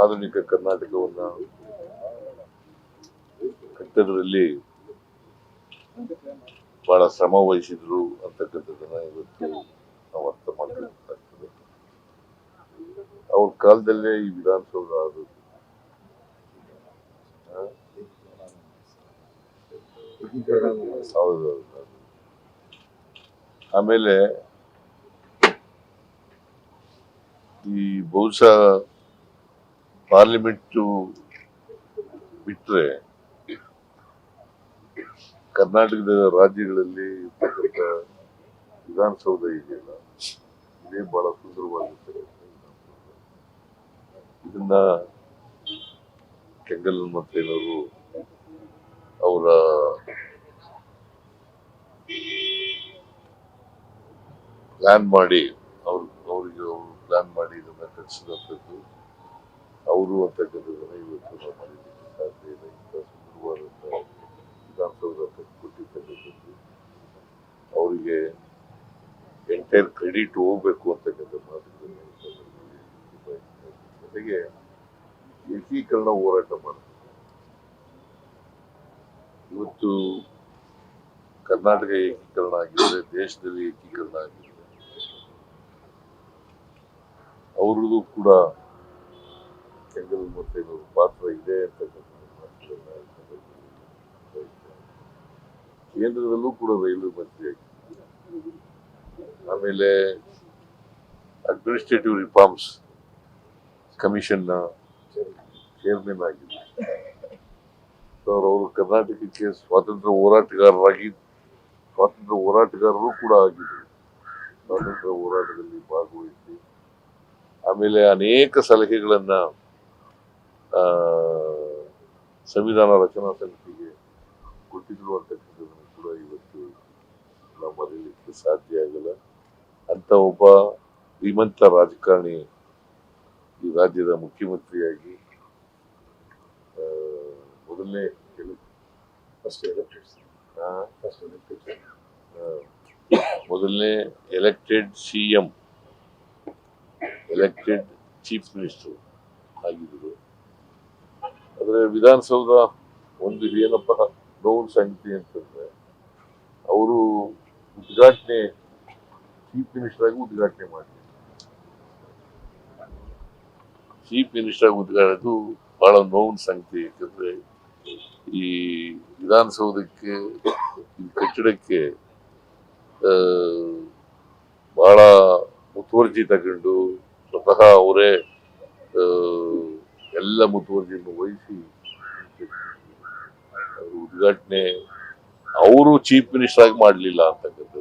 ಆಧುನಿಕ ಕರ್ನಾಟಕವನ್ನ ಕಟ್ಟೋದ್ರಲ್ಲಿ ಬಹಳ ಶ್ರಮ ವಹಿಸಿದ್ರು ಅಂತಕ್ಕಂಥದ್ದನ್ನ ಇವತ್ತು ನಾವು ಅರ್ಥ ಮಾಡ್ಕೊಳ್ಬೇಕಾಗ್ತದೆ. ಅವ್ರ ಕಾಲದಲ್ಲೇ ಈ ವಿಧಾನಸೌಧ ಆದದ್ದು. ಹೌದು. ಆಮೇಲೆ ಈ ಬಹುಶಃ ಪಾರ್ಲಿಮೆಂಟ್ ಬಿಟ್ರೆ ಕರ್ನಾಟಕದ ರಾಜ್ಯಗಳಲ್ಲಿ ಇರ್ತಕ್ಕಂಥ ವಿಧಾನಸೌಧ ಇದೆಯಲ್ಲ, ಇದೇ ಬಹಳ ಸುಂದರವಾಗಿರ್ತಕ್ಕಂಥ ಇದನ್ನ ಕೆಂಗಲ್ ಮಂತ್ರಿಯವರು ಅವರ ಪ್ಲಾನ್ ಮಾಡಿ ಅವರಿಗೆ ಪ್ಲಾನ್ ಮಾಡಿ ಇದನ್ನ ಕಟ್ಟಿಸಿದಂಥದ್ದು ಅವರು ಅಂತಕ್ಕಂಥದ್ದನ್ನ ಇವತ್ತು ನಾವು ಮಾಡಲಿಕ್ಕೆ ಸಾಧ್ಯ ಇಲ್ಲ. ಇಂಥ ಸುಂದರವಾದಂಥ ವಿಧಾನಸೌಧ ಕಟ್ಟಿಕೊಟ್ಟಿರ್ತಕ್ಕಂಥದ್ದು ಅವರಿಗೆ ಎಂಟೈರ್ ಕ್ರೆಡಿಟ್ ಹೋಗ್ಬೇಕು ಅಂತಕ್ಕಂಥ ಮಾತುಗಳನ್ನು ಜೊತೆಗೆ ಏಕೀಕರಣ ಹೋರಾಟ ಮಾಡ್ತಾರೆ. ಇವತ್ತು ಕರ್ನಾಟಕ ಏಕೀಕರಣ ಆಗಿದೆ, ದೇಶದಲ್ಲಿ ಏಕೀಕರಣ ಆಗಿದೆ. ಅವ್ರದ್ದು ಕೂಡ ಕೆಂಗಲ್ ಮಂತ್ರಿಯವ್ರ ಪಾತ್ರ ಇದೆ ಅಂತಕ್ಕಂಥ ಕೇಂದ್ರದಲ್ಲೂ ಕೂಡ ರೈಲ್ವೆ ಮಂತ್ರಿ ಆಗಿದ್ದಾರೆ. ಆಮೇಲೆ ಅಡ್ಮಿನಿಸ್ಟ್ರೇಟಿವ್ ರಿಫಾರ್ಮ್ಸ್ ಕಮಿಷನ್ ಚೇರ್ಮನ್ ಆಗಿದ್ದಾರೆ. ಅವರು ಕರ್ನಾಟಕಕ್ಕೆ ಸ್ವಾತಂತ್ರ್ಯ ಹೋರಾಟಗಾರರು ಕೂಡ ಆಗಿದ್ರು. ಸ್ವಾತಂತ್ರ್ಯ ಹೋರಾಟದಲ್ಲಿ ಭಾಗವಹಿಸಿ ಆಮೇಲೆ ಅನೇಕ ಸಲಹೆಗಳನ್ನ ಸಂವಿಧಾನ ರಚನಾ ಸಮಿತಿಗೆ ಕೊಟ್ಟಿದ್ರು ಅಂತಕ್ಕಂಥದ್ದನ್ನು ಕೂಡ ಇವತ್ತು ನಾವು ಮರೆಯಲಿಕ್ಕೆ ಸಾಧ್ಯ ಆಗಲ್ಲ. ಅಂತ ಒಬ್ಬ ಶ್ರೀಮಂತ ರಾಜಕಾರಣಿ ಈ ರಾಜ್ಯದ ಮುಖ್ಯಮಂತ್ರಿಯಾಗಿ ಮೊದಲನೇ elected CM, elected chief minister ಆಗಿದ್ರು. ಆದ್ರೆ ವಿಧಾನಸೌಧ ಒಂದು ಏನಪ್ಪ ನೋವು ಸಂಗತಿ ಅಂತಂದ್ರೆ, ಅವರು ಉದ್ಘಾಟನೆ ಚೀಫ್ ಮಿನಿಸ್ಟರ್ ಆಗಿ ಉದ್ಘಾಟನೆ ಮಾಡಿದ್ರು. ಚೀಫ್ ಮಿನಿಸ್ಟರ್ ಆಗಿ ಉದ್ಘಾಟನೆ ಬಹಳ ನೋವಿನ ಸಂಗತಿ. ಯಾಕಂದ್ರೆ ಈ ವಿಧಾನಸೌಧಕ್ಕೆ, ಈ ಕಟ್ಟಡಕ್ಕೆ ಬಹಳ ಮುತುವರ್ಜಿ ತಗೊಂಡು ಸ್ವತಃ ಅವರೇ ಎಲ್ಲ ಮುತುವರ್ಜಿಯನ್ನು ವಹಿಸಿ ಉದ್ಘಾಟನೆ ಅವರು ಚೀಫ್ ಮಿನಿಸ್ಟರ್ ಆಗಿ ಮಾಡಲಿಲ್ಲ ಅಂತಕ್ಕಂಥ